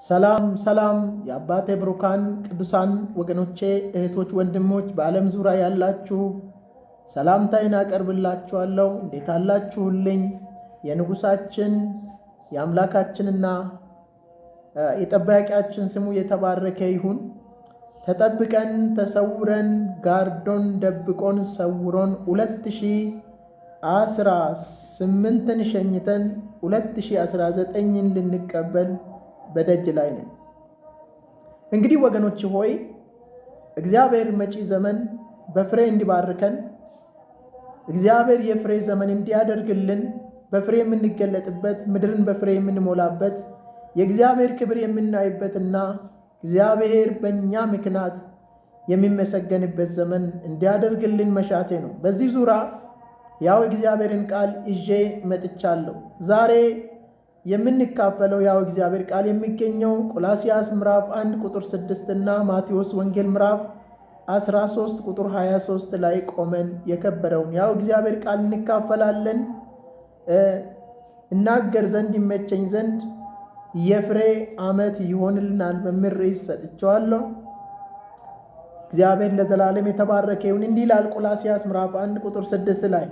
ሰላም ሰላም የአባቴ ብሩካን ቅዱሳን ወገኖቼ እህቶች ወንድሞች በዓለም ዙሪያ ያላችሁ ሰላምታዬን አቀርብላችኋለሁ። እንዴት አላችሁልኝ? የንጉሳችን የአምላካችንና የጠባቂያችን ስሙ የተባረከ ይሁን። ተጠብቀን ተሰውረን ጋርዶን ደብቆን ሰውሮን 2018ን ሸኝተን 2019ን ልንቀበል በደጅ ላይ ነን። እንግዲህ ወገኖች ሆይ እግዚአብሔር መጪ ዘመን በፍሬ እንዲባርከን፣ እግዚአብሔር የፍሬ ዘመን እንዲያደርግልን፣ በፍሬ የምንገለጥበት ምድርን በፍሬ የምንሞላበት የእግዚአብሔር ክብር የምናይበትና እግዚአብሔር በእኛ ምክንያት የሚመሰገንበት ዘመን እንዲያደርግልን መሻቴ ነው። በዚህ ዙሪያ ያው እግዚአብሔርን ቃል ይዤ መጥቻለሁ። ዛሬ የምንካፈለው ያው እግዚአብሔር ቃል የሚገኘው ቆላስይስ ምዕራፍ 1 ቁጥር 6 እና ማቴዎስ ወንጌል ምዕራፍ 13 ቁጥር 23 ላይ ቆመን የከበረውን ያው እግዚአብሔር ቃል እንካፈላለን። እናገር ዘንድ ይመቸኝ ዘንድ የፍሬ ዓመት ይሆንልናል በሚል ርዕስ ሰጥቼዋለሁ። እግዚአብሔር ለዘላለም የተባረከ ይሁን። እንዲህ ይላል ቆላስይስ ምዕራፍ 1 ቁጥር 6 ላይ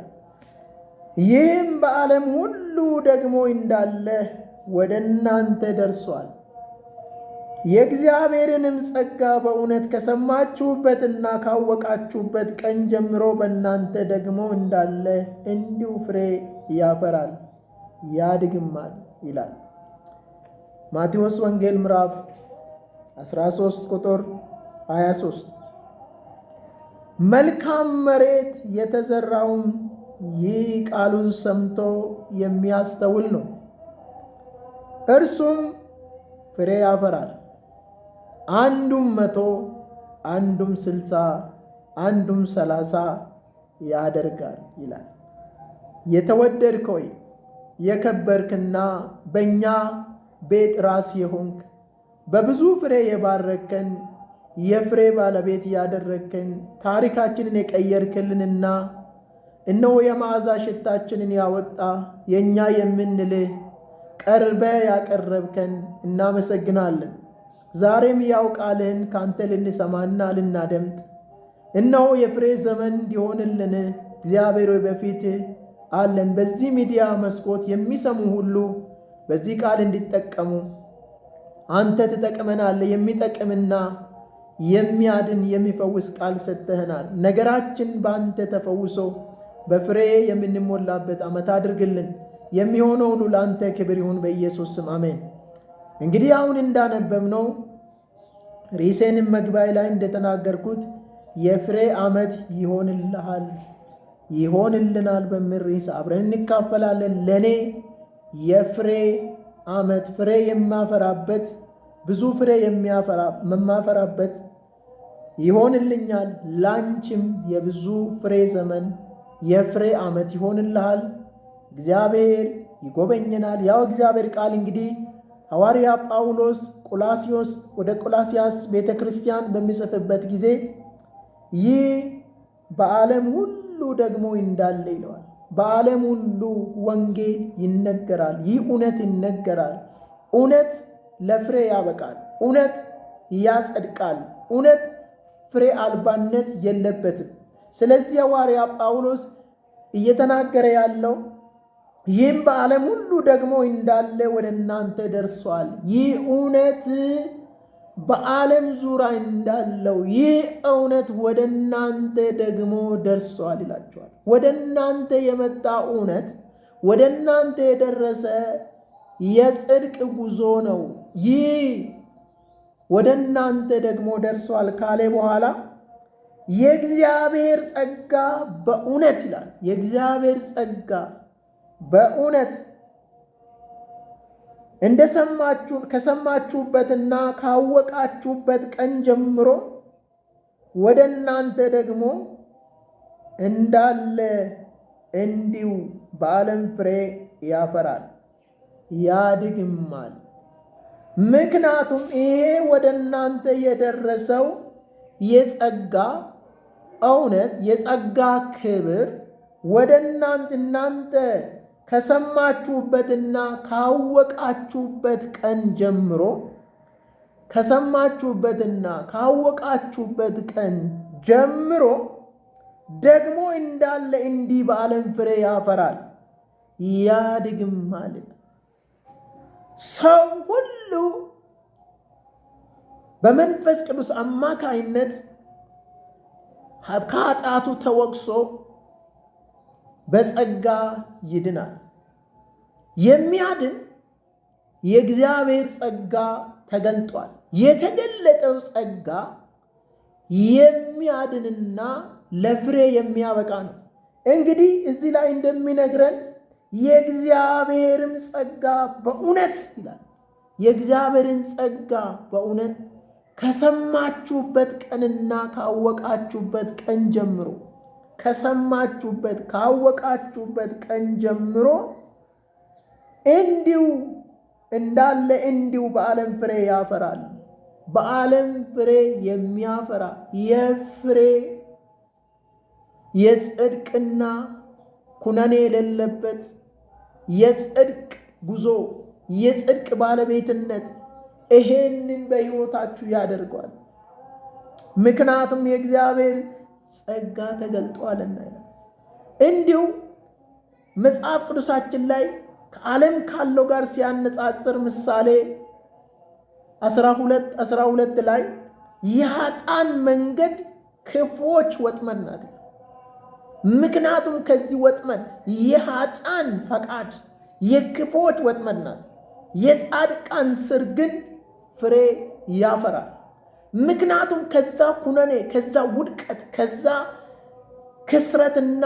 ይህም በዓለም ሁሉ ደግሞ እንዳለ ወደ እናንተ ደርሷል። የእግዚአብሔርንም ጸጋ በእውነት ከሰማችሁበትና ካወቃችሁበት ቀን ጀምሮ በእናንተ ደግሞ እንዳለ እንዲሁ ፍሬ ያፈራል ያድግማል ይላል። ማቴዎስ ወንጌል ምዕራፍ 13 ቁጥር 23 መልካም መሬት የተዘራውም ይህ ቃሉን ሰምቶ የሚያስተውል ነው። እርሱም ፍሬ ያፈራል፣ አንዱም 100 አንዱም 60 አንዱም 30 ያደርጋል ይላል። የተወደድክ ሆይ የከበርክና በእኛ ቤት ራስ የሆንክ በብዙ ፍሬ የባረከን የፍሬ ባለቤት ያደረግከን ታሪካችንን የቀየርክልንና እነሆ የመዓዛ ሽታችንን ያወጣ የእኛ የምንልህ ቀርበ ያቀረብከን እናመሰግናለን። ዛሬም ያው ቃልህን ካንተ ልንሰማና ልናደምጥ እነሆ የፍሬ ዘመን እንዲሆንልን እግዚአብሔር በፊት አለን። በዚህ ሚዲያ መስኮት የሚሰሙ ሁሉ በዚህ ቃል እንዲጠቀሙ አንተ ትጠቅመናለህ። የሚጠቅምና የሚያድን የሚፈውስ ቃል ሰጥተህናል። ነገራችን በአንተ ተፈውሶ በፍሬ የምንሞላበት ዓመት አድርግልን። የሚሆነው ሁሉ ለአንተ ክብር ይሁን በኢየሱስ ስም አሜን። እንግዲህ አሁን እንዳነበብነው ርዕሴንም መግቢያ ላይ እንደተናገርኩት የፍሬ ዓመት ይሆንልሃል ይሆንልናል በሚል ርዕስ አብረን እንካፈላለን። ለእኔ የፍሬ ዓመት ፍሬ የማፈራበት ብዙ ፍሬ የማፈራበት ይሆንልኛል። ላንቺም የብዙ ፍሬ ዘመን የፍሬ ዓመት ይሆንልሃል። እግዚአብሔር ይጎበኘናል። ያው እግዚአብሔር ቃል እንግዲህ ሐዋርያ ጳውሎስ ወደ ቆላስይስ ቤተ ክርስቲያን በሚጽፍበት ጊዜ ይህ በዓለም ሁሉ ደግሞ እንዳለ ይለዋል። በዓለም ሁሉ ወንጌል ይነገራል። ይህ እውነት ይነገራል። እውነት ለፍሬ ያበቃል። እውነት ያጸድቃል። እውነት ፍሬ አልባነት የለበትም። ስለዚህ ሐዋርያ ጳውሎስ እየተናገረ ያለው ይህም በዓለም ሁሉ ደግሞ እንዳለ ወደ እናንተ ደርሷል። ይህ እውነት በዓለም ዙሪያ እንዳለው ይህ እውነት ወደ እናንተ ደግሞ ደርሷል ይላቸዋል። ወደ እናንተ የመጣ እውነት ወደ እናንተ የደረሰ የጽድቅ ጉዞ ነው። ይህ ወደ እናንተ ደግሞ ደርሷል ካለ በኋላ የእግዚአብሔር ጸጋ በእውነት ይላል። የእግዚአብሔር ጸጋ በእውነት ከሰማችሁበትና ካወቃችሁበት ቀን ጀምሮ ወደ እናንተ ደግሞ እንዳለ እንዲሁ በዓለም ፍሬ ያፈራል ያድግማል። ምክንያቱም ይሄ ወደ እናንተ የደረሰው የጸጋ እውነት የጸጋ ክብር ወደ እናንተ ከሰማችሁበትና ካወቃችሁበት ቀን ጀምሮ ከሰማችሁበትና ካወቃችሁበት ቀን ጀምሮ ደግሞ እንዳለ እንዲህ በዓለም ፍሬ ያፈራል ያድግማል። ሰው ሁሉ በመንፈስ ቅዱስ አማካይነት ከኃጢአቱ ተወቅሶ በጸጋ ይድናል። የሚያድን የእግዚአብሔር ጸጋ ተገልጧል። የተገለጠው ጸጋ የሚያድንና ለፍሬ የሚያበቃ ነው። እንግዲህ እዚህ ላይ እንደሚነግረን የእግዚአብሔርም ጸጋ በእውነት ይላል። የእግዚአብሔርን ጸጋ በእውነት ከሰማችሁበት ቀንና ካወቃችሁበት ቀን ጀምሮ ካወቃችሁበት ቀን ጀምሮ እንዲሁ እንዳለ እንዲሁ በዓለም ፍሬ ያፈራል። በዓለም ፍሬ የሚያፈራ የፍሬ የጽድቅና ኩነኔ የሌለበት የጽድቅ ጉዞ፣ የጽድቅ ባለቤትነት ይሄንን በሕይወታችሁ ያደርገዋል። ምክንያቱም የእግዚአብሔር ጸጋ ተገልጧልና። እንዲሁ መጽሐፍ ቅዱሳችን ላይ ከዓለም ካለው ጋር ሲያነጻጽር ምሳሌ 12 ላይ የኃጥአን መንገድ ክፉዎች ወጥመድ ናት። ምክንያቱም ከዚህ ወጥመድ የኃጥአን ፈቃድ የክፉዎች ወጥመድ ናት። የጻድቃን ስር ግን ፍሬ ያፈራል። ምክንያቱም ከዛ ኩነኔ፣ ከዛ ውድቀት፣ ከዛ ክስረትና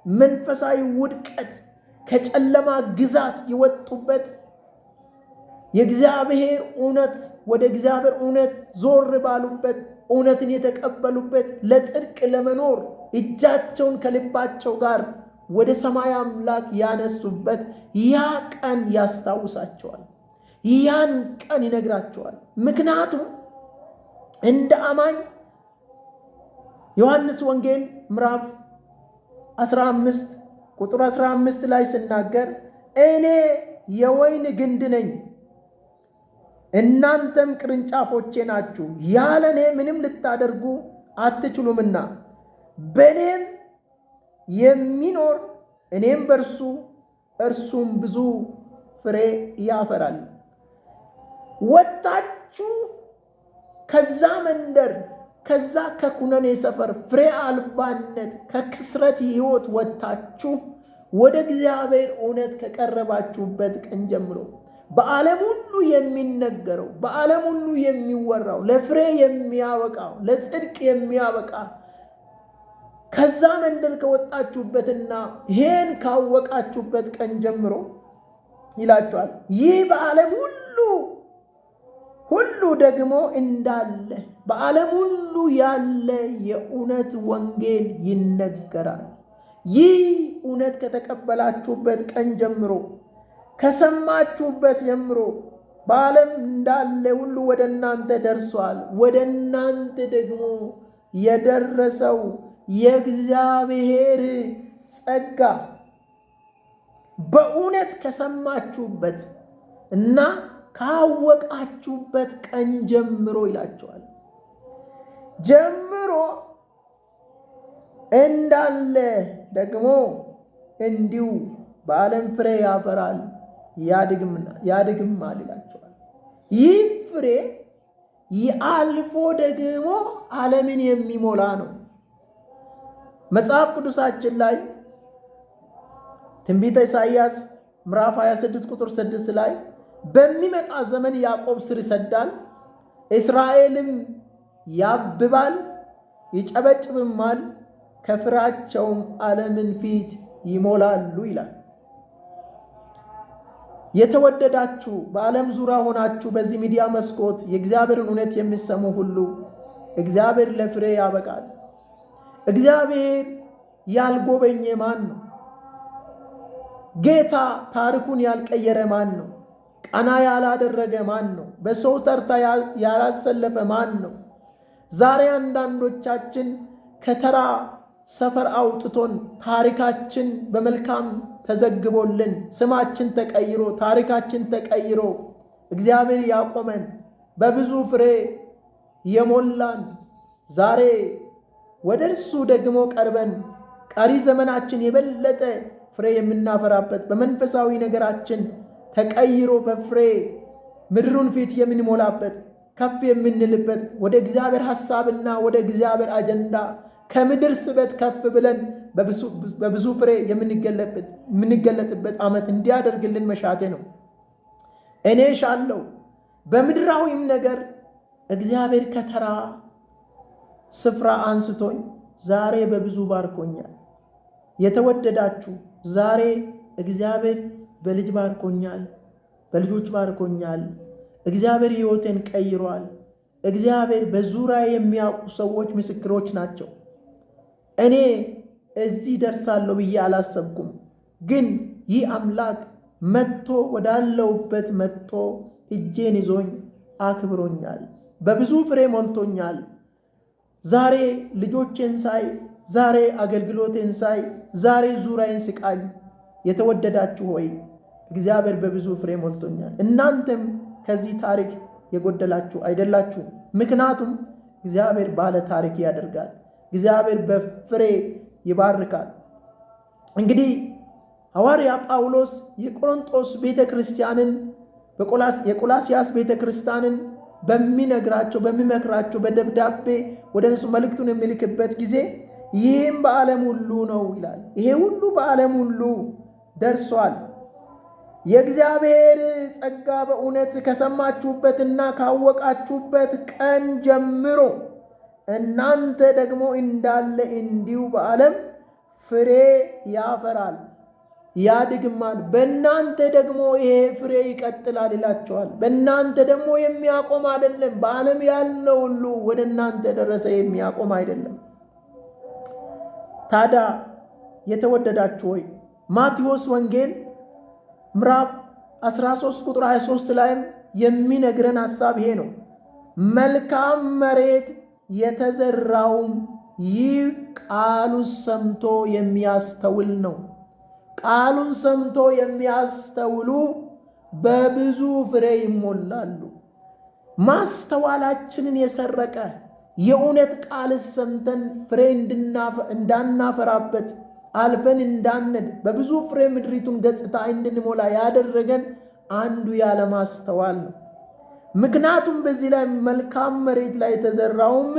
መንፈሳዊ ውድቀት ከጨለማ ግዛት የወጡበት የእግዚአብሔር እውነት ወደ እግዚአብሔር እውነት ዞር ባሉበት እውነትን የተቀበሉበት ለጽድቅ ለመኖር እጃቸውን ከልባቸው ጋር ወደ ሰማይ አምላክ ያነሱበት ያ ቀን ያስታውሳቸዋል። ያን ቀን ይነግራቸዋል። ምክንያቱም እንደ አማኝ ዮሐንስ ወንጌል ምዕራፍ 15 ቁጥር 15 ላይ ሲናገር እኔ የወይን ግንድ ነኝ፣ እናንተም ቅርንጫፎቼ ናችሁ። ያለ እኔ ምንም ልታደርጉ አትችሉምና በእኔም የሚኖር እኔም በእርሱ እርሱም ብዙ ፍሬ ያፈራል። ወጣችሁ ከዛ መንደር ከዛ ከኩነኔ ሰፈር ፍሬ አልባነት ከክስረት ሕይወት ወጥታችሁ ወደ እግዚአብሔር እውነት ከቀረባችሁበት ቀን ጀምሮ በዓለም ሁሉ የሚነገረው በዓለም ሁሉ የሚወራው ለፍሬ የሚያበቃው ለጽድቅ የሚያበቃ ከዛ መንደር ከወጣችሁበትና ይሄን ካወቃችሁበት ቀን ጀምሮ ይላችኋል። ይህ በዓለም ሁሉ ደግሞ እንዳለ በዓለም ሁሉ ያለ የእውነት ወንጌል ይነገራል። ይህ እውነት ከተቀበላችሁበት ቀን ጀምሮ ከሰማችሁበት ጀምሮ በዓለም እንዳለ ሁሉ ወደ እናንተ ደርሷል። ወደ እናንተ ደግሞ የደረሰው የእግዚአብሔር ጸጋ በእውነት ከሰማችሁበት እና ካወቃችሁበት ቀን ጀምሮ ይላቸዋል። ጀምሮ እንዳለ ደግሞ እንዲሁ በዓለም ፍሬ ያፈራል ያድግማል ይላቸዋል። ይህ ፍሬ አልፎ ደግሞ ዓለምን የሚሞላ ነው። መጽሐፍ ቅዱሳችን ላይ ትንቢተ ኢሳይያስ ምዕራፍ 26 ቁጥር 6 ላይ በሚመጣ ዘመን ያዕቆብ ስር ይሰዳል፣ እስራኤልም ያብባል ይጨበጭብማል፣ ከፍሬያቸውም ዓለምን ፊት ይሞላሉ ይላል። የተወደዳችሁ በዓለም ዙሪያ ሆናችሁ በዚህ ሚዲያ መስኮት የእግዚአብሔርን እውነት የሚሰሙ ሁሉ እግዚአብሔር ለፍሬ ያበቃል። እግዚአብሔር ያልጎበኘ ማን ነው? ጌታ ታሪኩን ያልቀየረ ማን ነው? ቀና ያላደረገ ማን ነው? በሰው ተርታ ያላሰለፈ ማን ነው? ዛሬ አንዳንዶቻችን ከተራ ሰፈር አውጥቶን ታሪካችን በመልካም ተዘግቦልን ስማችን ተቀይሮ ታሪካችን ተቀይሮ እግዚአብሔር ያቆመን በብዙ ፍሬ የሞላን ዛሬ ወደ እርሱ ደግሞ ቀርበን ቀሪ ዘመናችን የበለጠ ፍሬ የምናፈራበት በመንፈሳዊ ነገራችን ተቀይሮ በፍሬ ምድሩን ፊት የምንሞላበት ከፍ የምንልበት ወደ እግዚአብሔር ሐሳብና ወደ እግዚአብሔር አጀንዳ ከምድር ስበት ከፍ ብለን በብዙ ፍሬ የምንገለጥበት ዓመት እንዲያደርግልን መሻቴ ነው። እኔ ሻለው በምድራዊም ነገር እግዚአብሔር ከተራ ስፍራ አንስቶኝ ዛሬ በብዙ ባርኮኛል። የተወደዳችሁ ዛሬ እግዚአብሔር በልጅ ባርኮኛል፣ በልጆች ባርኮኛል። እግዚአብሔር ሕይወቴን ቀይሯል። እግዚአብሔር በዙሪያ የሚያውቁ ሰዎች ምስክሮች ናቸው። እኔ እዚህ ደርሳለሁ ብዬ አላሰብኩም፣ ግን ይህ አምላክ መጥቶ ወዳለውበት መጥቶ እጄን ይዞኝ አክብሮኛል፣ በብዙ ፍሬ ሞልቶኛል። ዛሬ ልጆቼን ሳይ፣ ዛሬ አገልግሎቴን ሳይ፣ ዛሬ ዙሪያዬን ስቃኝ፣ የተወደዳችሁ ሆይ እግዚአብሔር በብዙ ፍሬ ሞልቶኛል። እናንተም ከዚህ ታሪክ የጎደላችሁ አይደላችሁ። ምክንያቱም እግዚአብሔር ባለ ታሪክ ያደርጋል። እግዚአብሔር በፍሬ ይባርካል። እንግዲህ ሐዋርያ ጳውሎስ የቆሮንቶስ ቤተክርስቲያንን የቆላስያስ ቤተክርስቲያንን በሚመክራቸው በደብዳቤ ወደ እነሱ መልእክቱን የሚልክበት ጊዜ ይህም በዓለም ሁሉ ነው ይላል። ይሄ ሁሉ በዓለም ሁሉ ደርሷል። የእግዚአብሔር ጸጋ በእውነት ከሰማችሁበትና ካወቃችሁበት ቀን ጀምሮ እናንተ ደግሞ እንዳለ እንዲሁ በዓለም ፍሬ ያፈራል፣ ያድግማል። በእናንተ ደግሞ ይሄ ፍሬ ይቀጥላል ይላቸዋል። በእናንተ ደግሞ የሚያቆም አይደለም። በዓለም ያለው ሁሉ ወደ እናንተ ደረሰ፣ የሚያቆም አይደለም። ታዲያ የተወደዳችሁ ሆይ ማቴዎስ ወንጌል ምዕራፍ 13 ቁጥር 23 ላይም የሚነግረን ሐሳብ ይሄ ነው። መልካም መሬት የተዘራውም ይህ ቃሉን ሰምቶ የሚያስተውል ነው። ቃሉን ሰምቶ የሚያስተውሉ በብዙ ፍሬ ይሞላሉ። ማስተዋላችንን የሰረቀ የእውነት ቃል ሰምተን ፍሬ እንዳናፈራበት አልፈን እንዳንድ በብዙ ፍሬ ምድሪቱን ገጽታ እንድንሞላ ያደረገን አንዱ ያለማስተዋል ነው። ምክንያቱም በዚህ ላይ መልካም መሬት ላይ የተዘራውም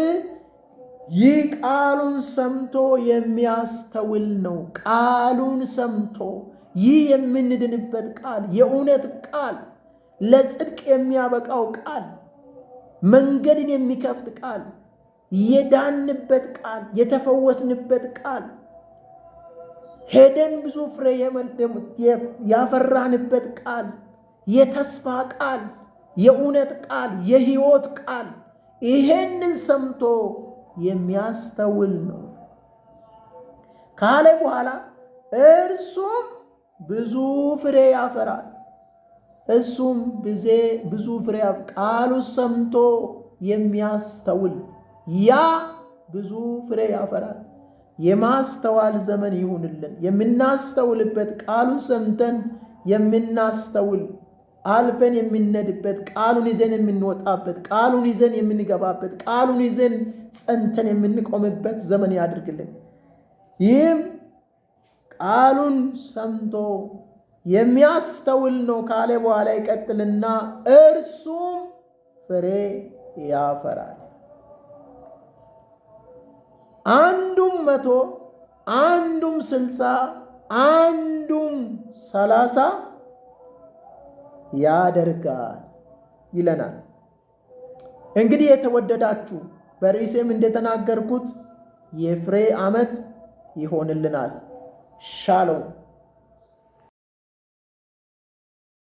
ይህ ቃሉን ሰምቶ የሚያስተውል ነው። ቃሉን ሰምቶ ይህ የምንድንበት ቃል፣ የእውነት ቃል፣ ለጽድቅ የሚያበቃው ቃል፣ መንገድን የሚከፍት ቃል፣ የዳንበት ቃል፣ የተፈወስንበት ቃል፣ ሄደን ብዙ ፍሬ ያፈራንበት ቃል፣ የተስፋ ቃል፣ የእውነት ቃል፣ የሕይወት ቃል፣ ይሄንን ሰምቶ የሚያስተውል ነው ካለ በኋላ እርሱም ብዙ ፍሬ ያፈራል። እሱም ብዙ ፍሬ ቃሉ ሰምቶ የሚያስተውል ያ ብዙ ፍሬ ያፈራል። የማስተዋል ዘመን ይሁንልን። የምናስተውልበት ቃሉን ሰምተን የምናስተውል አልፈን የምንነድበት ቃሉን ይዘን የምንወጣበት ቃሉን ይዘን የምንገባበት ቃሉን ይዘን ጸንተን የምንቆምበት ዘመን ያድርግልን። ይህም ቃሉን ሰምቶ የሚያስተውል ነው ካለ በኋላ ይቀጥልና እርሱም ፍሬ ያፈራል። አንዱም 100 አንዱም 60 አንዱም 30 ያደርጋል ይለናል። እንግዲህ የተወደዳችሁ በርዕሴም እንደተናገርኩት የፍሬ ዓመት ይሆንልናል። ሻሎም